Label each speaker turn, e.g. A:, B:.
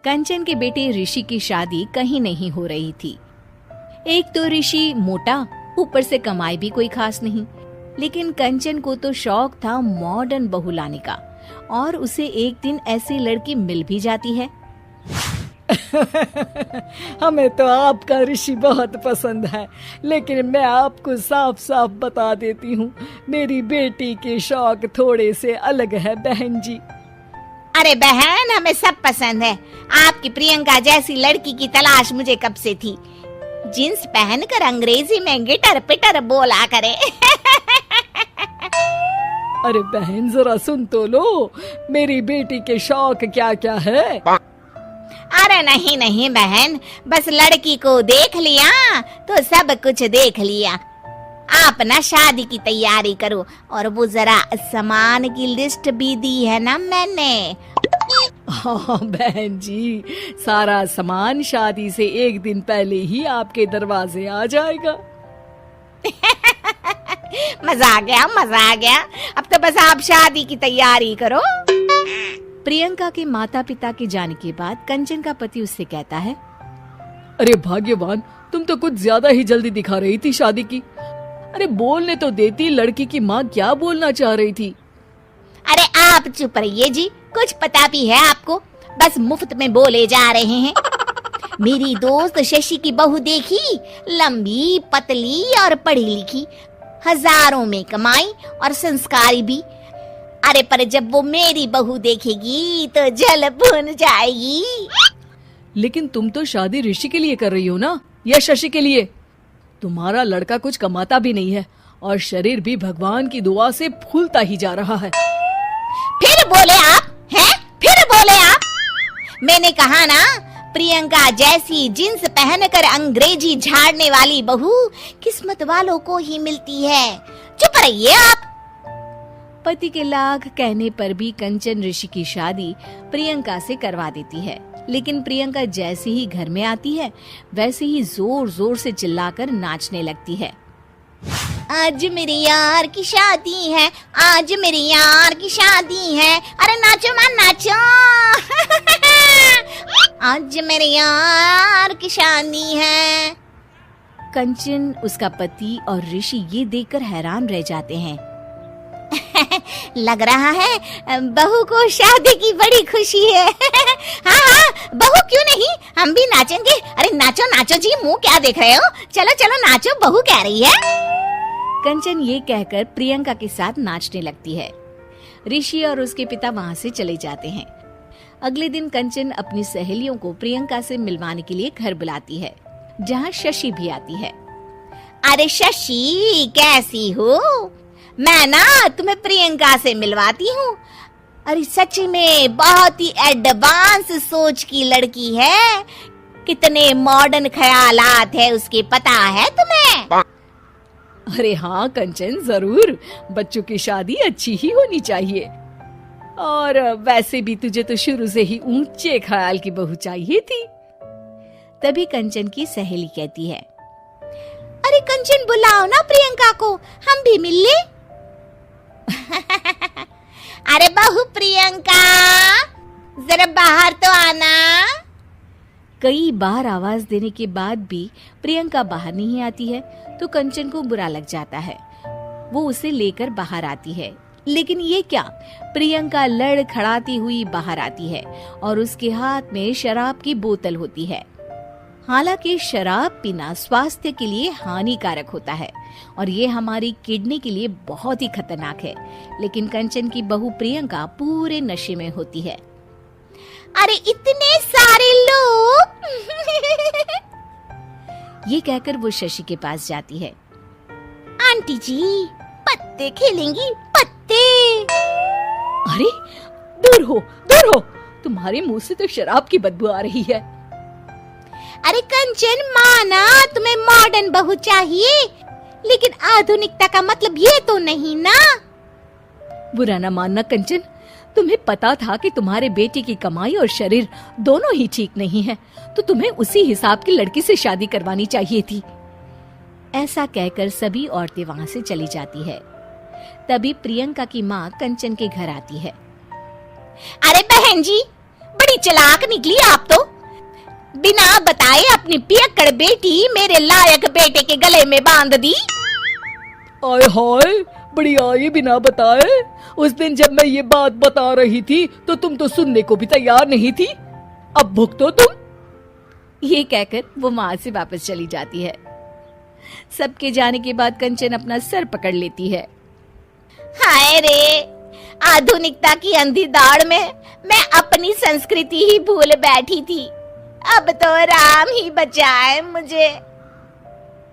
A: कंचन के बेटे ऋषि की शादी कहीं नहीं हो रही थी। एक तो ऋषि मोटा, ऊपर से कमाई भी कोई खास नहीं। लेकिन कंचन को तो शौक था मॉडर्न बहू लाने का, और उसे एक दिन ऐसी लड़की मिल भी जाती है।
B: हमें तो आपका ऋषि बहुत पसंद है, लेकिन मैं आपको साफ साफ बता देती हूँ, मेरी बेटी के शौक थोड़े से अलग है बहन जी।
C: अरे बहन, हमें सब पसंद है। आपकी प्रियंका जैसी लड़की की तलाश मुझे कब से थी। जींस पहनकर अंग्रेजी में गिटर पिटर बोला करे।
B: अरे बहन जरा सुन तो लो, मेरी बेटी के शौक क्या क्या है।
C: अरे नहीं नहीं बहन, बस लड़की को देख लिया तो सब कुछ देख लिया। आप ना शादी की तैयारी करो, और वो जरा सामान की लिस्ट भी दी है ना मैंने।
B: हाँ बहन जी, सारा सामान शादी से एक दिन पहले ही आपके दरवाजे आ जाएगा।
C: मजा आ गया, मजा आ गया। अब तो बस आप शादी की तैयारी करो।
A: प्रियंका के माता पिता के जाने के बाद कंचन का पति उससे कहता है,
B: अरे भाग्यवान, तुम तो कुछ ज्यादा ही जल्दी दिखा रही थी शादी की। अरे बोलने तो देती, लड़की की माँ क्या बोलना चाह रही थी।
C: अरे आप चुप रहिए जी, कुछ पता भी है आपको, बस मुफ्त में बोले जा रहे हैं। मेरी दोस्त शशि की बहू देखी, लंबी पतली और पढ़ी लिखी, हजारों में कमाई और संस्कारी भी। अरे पर जब वो मेरी बहू देखेगी तो जल भुन जाएगी।
B: लेकिन तुम तो शादी ऋषि के लिए कर रही हो ना, या शशि के लिए? तुम्हारा लड़का कुछ कमाता भी नहीं है, और शरीर भी भगवान की दुआ से फूलता ही जा रहा है।
C: फिर बोले आप हैं? फिर बोले आप? मैंने कहा ना, प्रियंका जैसी जींस पहनकर अंग्रेजी झाड़ने वाली बहू किस्मत वालों को ही मिलती है। चुप रहिए आप।
A: पति के लाख कहने पर भी कंचन ऋषि की शादी प्रियंका से करवा देती है। लेकिन प्रियंका जैसे ही घर में आती है, वैसे ही जोर जोर से चिल्लाकर नाचने लगती है।
C: आज मेरे यार की शादी है, आज मेरे यार की शादी है। अरे नाचो मां नाचो। आज मेरे यार की शादी है।
A: कंचन, उसका पति और ऋषि ये देखकर हैरान रह जाते हैं।
C: लग रहा है बहू को शादी की बड़ी खुशी है। हाँ हाँ, बहू क्यों नहीं, हम भी नाचेंगे। अरे नाचो नाचो जी, मुंह क्या देख रहे हो, चलो चलो नाचो, बहू कह रही है।
A: कंचन ये कहकर प्रियंका के साथ नाचने लगती है। ऋषि और उसके पिता वहाँ से चले जाते हैं। अगले दिन कंचन अपनी सहेलियों को प्रियंका से मिलवाने के लिए घर बुलाती है, जहाँ शशि भी आती है।
C: अरे शशि, कैसी हो? मैं ना तुम्हें प्रियंका से मिलवाती हूँ। अरे सच में बहुत ही एडवांस सोच की लड़की है। कितने मॉडर्न ख्यालात है उसके, पता है तुम्हें?
B: अरे हाँ कंचन, जरूर। बच्चों की शादी अच्छी ही होनी चाहिए, और वैसे भी तुझे तो शुरू से ही ऊंचे ख्याल की बहू चाहिए थी।
A: तभी कंचन की सहेली कहती है,
C: अरे कंचन, बुलाओ ना प्रियंका को, हम भी मिल ले। अरे बहू प्रियंका, जरा बाहर तो आना।
A: कई बार आवाज देने के बाद भी प्रियंका बाहर नहीं आती है, तो कंचन को बुरा लग जाता है। वो उसे लेकर बाहर आती है, लेकिन ये क्या, प्रियंका लड़खड़ाती हुई बाहर आती है और उसके हाथ में शराब की बोतल होती है। हालांकि शराब पीना स्वास्थ्य के लिए हानिकारक होता है और ये हमारी किडनी के लिए बहुत ही खतरनाक है, लेकिन कंचन की बहू प्रियंका पूरे नशे में होती है।
C: अरे इतने सारे लोग।
A: ये कहकर वो शशि के पास जाती है।
C: आंटी जी, पत्ते खेलेंगी, पत्ते।
B: अरे दूर हो, दूर हो, तुम्हारे मुंह से तो शराब की बदबू आ रही है।
C: अरे कंचन, माना तुम्हें मॉडर्न बहू चाहिए, लेकिन आधुनिकता का मतलब ये तो नहीं ना।
B: बुरा न मानना कंचन, तुम्हें पता था कि तुम्हारे बेटे की कमाई और शरीर दोनों ही ठीक नहीं है, तो तुम्हें उसी हिसाब की लड़की से शादी करवानी चाहिए थी।
A: ऐसा कहकर सभी औरतें वहाँ से चली जाती है। तभी प्रियंका की माँ कंचन के घर आती है।
C: अरे बहन जी, बड़ी चालाक निकली आप तो। बिना बताए अपनी पियक्कड़ बेटी मेरे लायक बेटे के गले में बांध दी।
B: आय हाय, बड़ी आई बिना बताए। उस दिन जब मैं ये बात बता रही थी तो तुम तो सुनने को भी तैयार नहीं थी। अब भुगतो तुम।
A: ये कहकर वो वहां से वापस चली जाती है। सबके जाने के बाद कंचन अपना सर पकड़ लेती है।
C: हाय रे, आधुनिकता की अंधी दौड़ में मैं अपनी संस्कृति ही भूल बैठी थी। अब तो राम ही बचाए मुझे।